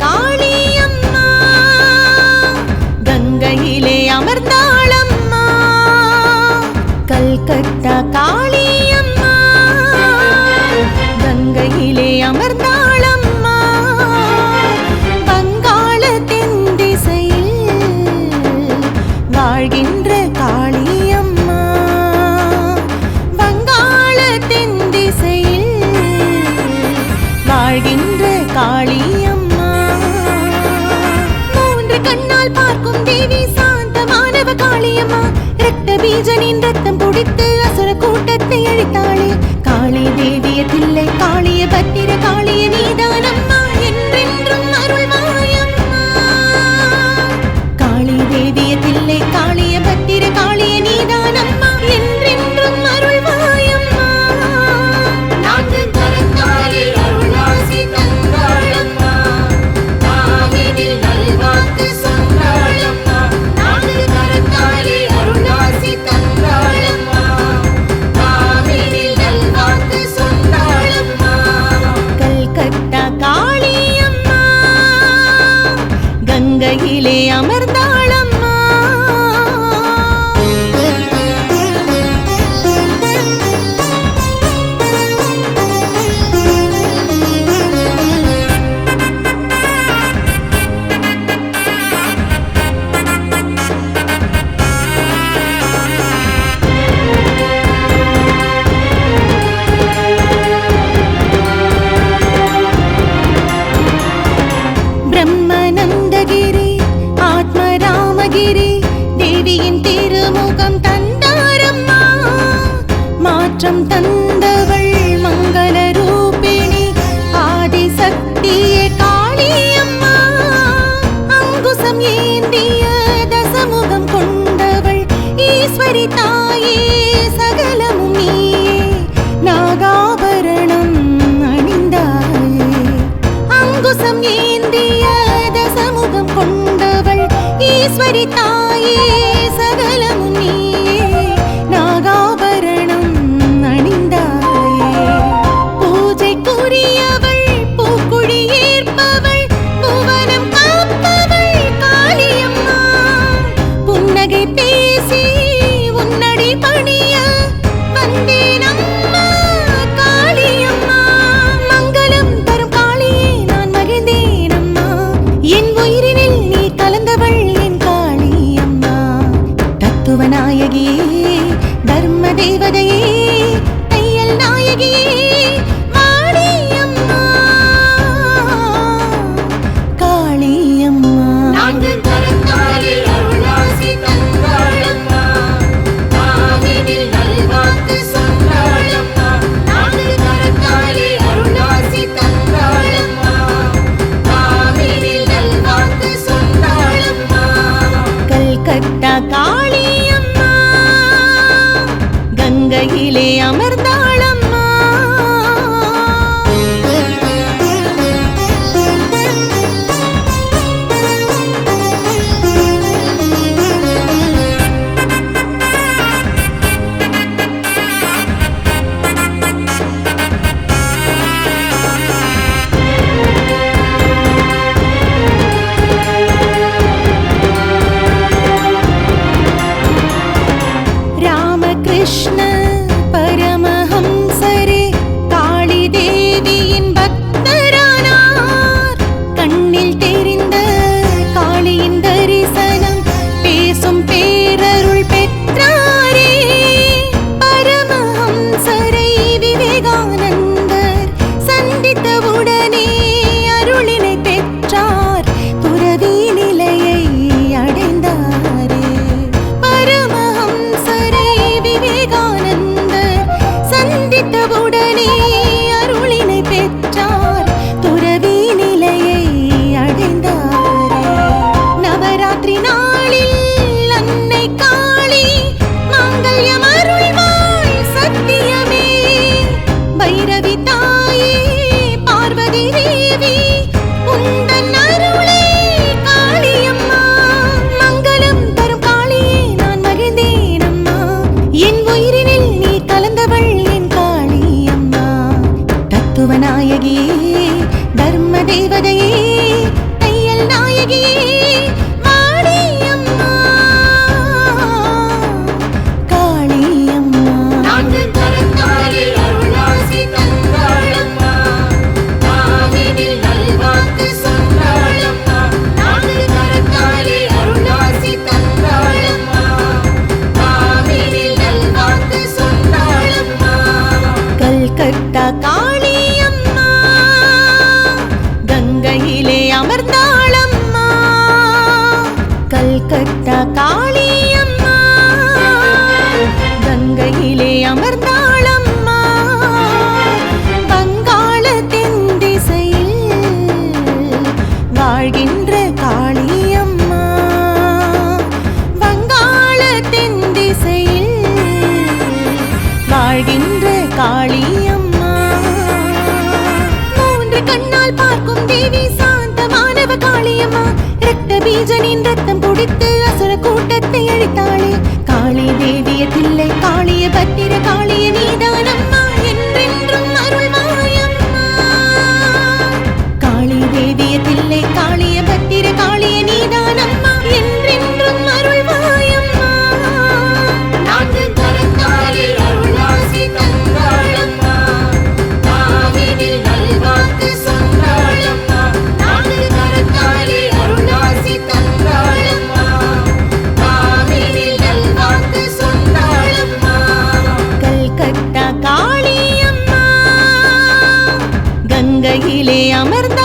காளியம்மா கங்கையிலே அமர்ந்தாளம்மா. கல்கத்தா காளியம்மா கங்கையிலே அமர்ந்தாளம்மா. வங்காள தென் திசையில் வாழ்கின்ற காளியம்மா. வங்காள தென் திசையில் வாழ்கின்ற காளியம்மா. மூன்று கண்ணால் பார்க்கும் தேவி சாந்தமானவ காளியம்மா. ரத்த பீஜனின் ரத்தம் குடித்து அசுர கூட்டத்தை அழித்தாளே காளி தேவிய தில்லை காளிய பத்திர காளிய நீதானம்மா என்றென்றும் அருள்வாயம்மா. காளி தேவிய தில்லை காளிய பத்திர காளிய நீதானம்மா என்றென்றும் அருள்வாயம்மா. நான்கு கரத்தாலே அருளாசி தந்தாளம்மா. காவினில் நல்வாக்கு சொன்னாளம்மா. நான்கு கரத்தாலே அருளாசி தந்தாளம்மா. காவினில் நல்வாக்கு சொன்னாளம்மா. கல்கத்தா காளியம்மா கங்கையிலே அமர்ந்தாளம்மா. பிரம்மநந்தகிரி ஆத்மராமகிரி தேவியின் திருமுகம் தந்தாரம்மா. மாற்றம் தந்தவள் மங்கள ரூபிணி ஆதிசக்தியே காளியம்மா. அங்குசம் ஏந்திய தசமுகம் கொண்டவள் ஈஸ்வரி தாயே சகலமும் நீயே. நாகாபரணம் அணிந்தாயே அங்குசம் ஏந்திய தசமுகம் கொண்டவள் ஈஸ்வரி தாயே சகலமும் நீயே. நாகாபரணம் அணிந்தாயே பூஜைக்குரியவள் பூக்குழி ஏற்பவள் புவனம் காப்பவள் காளியம்மா. புன்னகை பேசி உன்னடி பணிய வந்தேனம்மா காளியம்மா. மங்களம் தரும் காளியே நான் மகிழ்ந்தேனம்மா. என் உயிரினில் நீ கலந்தவள் என் காளியம்மா. தத்துவ நாயகியே தர்ம தேவதையே தையல் நாயகியே வாடியம்மா காளியம்மா. நான்கு கரத்தாலே அருளாசி தந்தாளம்மா. காவினில் நல்வாக்கு சொன்னாளம்மா. நான்கு கரத்தாலே அருளாசி தந்தாளம்மா. காவினில் நல்வாக்கு சொன்னாளம்மா. கல்கத்தா காளியம்மா கங்கையிலே அமர்ந்தாளம்மா. பீஜனின் ரத்தம் குடித்து அசுர கூட்டத்தை அழித்தாளே காளி தேவிய தில்லை காளிய பத்திர காளிய நீதானம்மா என்றென்றும் அருள்வாயம்மா காளி தேவிய தில்லை காளிய பத்திர காளிய நீதானம்மா என்றென்றும் அருள்வாயம்மா நான்கு கரத்தாலே அருளாசி தந்தாளம்மா காவினில் நல்வாக்கு சொன்னாளம்மா நான்கு கரத்தாலே அருளாசி தந்தாளம்மா காவினில் நல்வாக்கு சொன்னாளம்மா கல்கத்தா காளியம்மா கங்கையிலே அமர்ந்த